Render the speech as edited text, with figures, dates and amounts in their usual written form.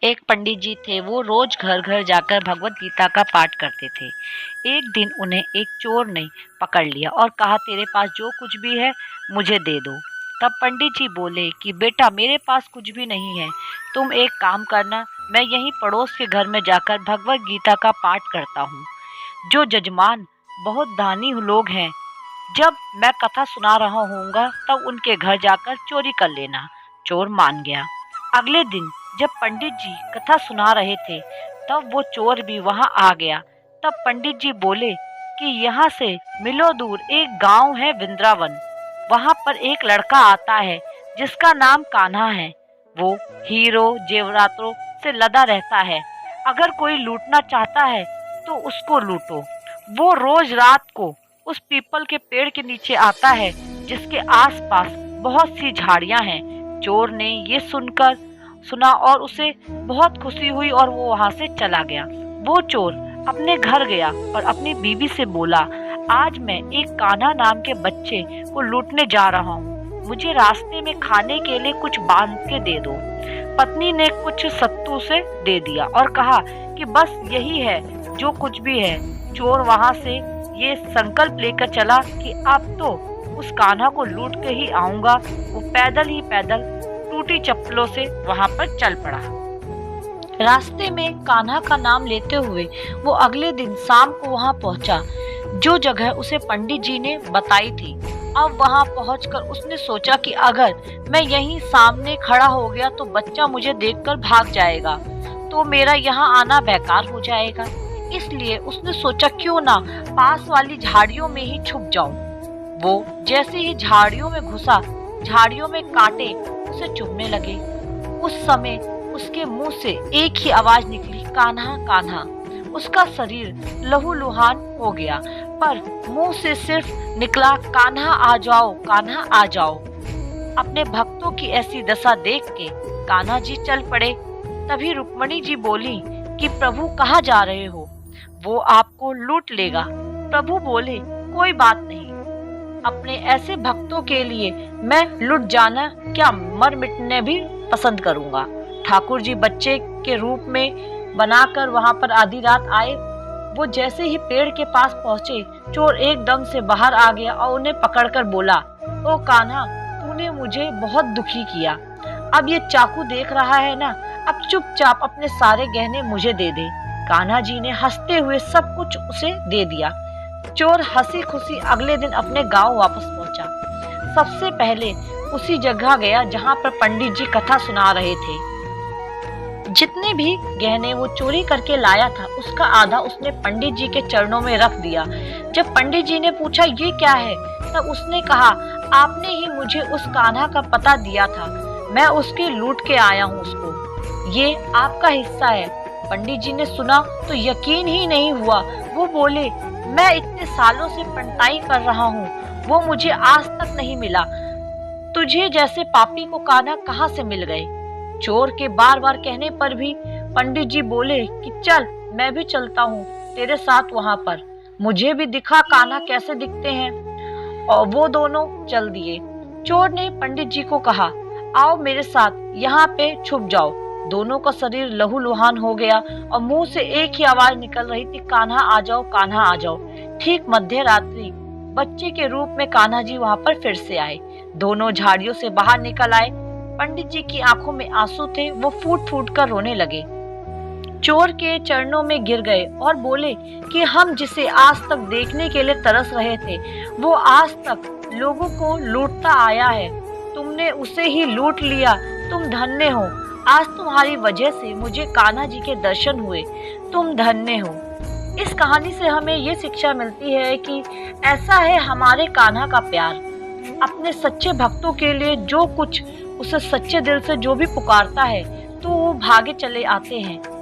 एक पंडित जी थे। वो रोज घर घर जाकर भगवत गीता का पाठ करते थे। एक दिन उन्हें एक चोर ने पकड़ लिया और कहा, तेरे पास जो कुछ भी है मुझे दे दो। तब पंडित जी बोले कि बेटा, मेरे पास कुछ भी नहीं है। तुम एक काम करना, मैं यहीं पड़ोस के घर में जाकर भगवत गीता का पाठ करता हूँ। जो जजमान बहुत दानी लोग हैं, जब मैं कथा सुना रहा होऊंगा तब उनके घर जाकर चोरी कर लेना। चोर मान गया। अगले दिन जब पंडित जी कथा सुना रहे थे तब वो चोर भी वहां आ गया। तब पंडित जी बोले कि यहाँ से मिलो दूर एक गांव है वृंदावन। वहां पर एक लड़का आता है जिसका नाम कान्हा है। वो हीरो जेवरातों से लदा रहता है। अगर कोई लूटना चाहता है तो उसको लूटो। वो रोज रात को उस पीपल के पेड़ के नीचे आता है जिसके आसपास बहुत सी झाड़ियां हैं। चोर ने ये सुना और उसे बहुत खुशी हुई और वो वहां से चला गया। वो चोर अपने घर गया और अपनी बीवी से बोला, आज मैं एक कान्हा नाम के बच्चे को लूटने जा रहा हूँ। मुझे रास्ते में खाने के लिए कुछ बांध के दे दो। पत्नी ने कुछ सत्तू से दे दिया और कहा कि बस यही है जो कुछ भी है। चोर वहां से ये संकल्प लेकर चला कि अब तो उस कान्हा को लूट के ही आऊंगा। वो पैदल ही पैदल टूटी चप्पलों से वहां पर चल पड़ा। रास्ते में कान्हा का नाम लेते हुए वो अगले दिन शाम को वहां पहुंचा जो जगह उसे पंडित जी ने बताई थी। अब वहां पहुंचकर उसने सोचा कि अगर मैं यहीं सामने खड़ा हो गया तो बच्चा मुझे देखकर भाग जाएगा, तो मेरा यहाँ आना बेकार हो जाएगा। इसलिए उसने सोचा क्यों ना पास वाली झाड़ियों में ही छुप जाऊं। वो जैसे ही झाड़ियों में घुसा, झाड़ियों में कांटे उसे चुभने लगे। उस समय उसके मुंह से एक ही आवाज निकली, कान्हा कान्हा। उसका शरीर लहूलुहान हो गया, पर मुंह से सिर्फ निकला, कान्हा आ जाओ, कान्हा आ जाओ। अपने भक्तों की ऐसी दशा देख के कान्हा जी चल पड़े। तभी रुक्मणी जी बोली कि प्रभु कहाँ जा रहे हो? वो आपको लूट लेगा। प्रभु बोले, कोई बात नहीं, अपने ऐसे भक्तों के लिए मैं लुट जाना क्या मर मिटने भी पसंद करूंगा। ठाकुर जी बच्चे के रूप में बनाकर वहां पर आधी रात आए। वो जैसे ही पेड़ के पास पहुंचे, चोर एकदम से बाहर आ गया और उन्हें पकड़कर बोला, ओ कान्हा, तूने मुझे बहुत दुखी किया। अब ये चाकू देख रहा है ना, अब चुपचाप अपने सारे गहने मुझे दे दे। कान्हा जी ने हंसते हुए सब कुछ उसे दे दिया। चोर हंसी खुशी अगले दिन अपने गांव वापस पहुंचा। सबसे पहले उसी जगह गया जहां पर पंडित जी कथा सुना रहे थे। जितने भी गहने वो चोरी करके लाया था उसका आधा उसने पंडित जी के चरणों में रख दिया। जब पंडित जी ने पूछा ये क्या है, तब उसने कहा, आपने ही मुझे उस कान्हा का पता दिया था, मैं उसके लूट के आया हूँ उसको, ये आपका हिस्सा है। पंडित जी ने सुना तो यकीन ही नहीं हुआ। वो बोले, मैं इतने सालों से पंटाई कर रहा हूँ, वो मुझे आज तक नहीं मिला। तुझे जैसे पापी को कान्हा कहाँ से मिल गए? चोर के बार बार कहने पर भी पंडित जी बोले कि चल, मैं भी चलता हूँ तेरे साथ वहां पर, मुझे भी दिखा कान्हा कैसे दिखते हैं। और वो दोनों चल दिए। चोर ने पंडित जी को कहा, आओ मेरे साथ, यहाँ पे छुप जाओ। दोनों का शरीर लहूलुहान हो गया और मुंह से एक ही आवाज निकल रही थी, कान्हा आ जाओ, कान्हा आ जाओ। ठीक मध्य रात्रि बच्चे के रूप में कान्हा जी वहां पर फिर से आए। दोनों झाड़ियों से बाहर निकल आए। पंडित जी की आंखों में आंसू थे। वो फूट फूट कर रोने लगे। चोर के चरणों में गिर गए और बोले कि हम जिसे आज तक देखने के लिए तरस रहे थे, वो आज तक लोगों को लूटता आया है। तुमने उसे ही लूट लिया। तुम धन्य हो। आज तुम्हारी वजह से मुझे कान्हा जी के दर्शन हुए। तुम धन्य हो। इस कहानी से हमें ये शिक्षा मिलती है कि ऐसा है हमारे कान्हा का प्यार। अपने सच्चे भक्तों के लिए जो कुछ उसे सच्चे दिल से जो भी पुकारता है तो वो भागे चले आते हैं।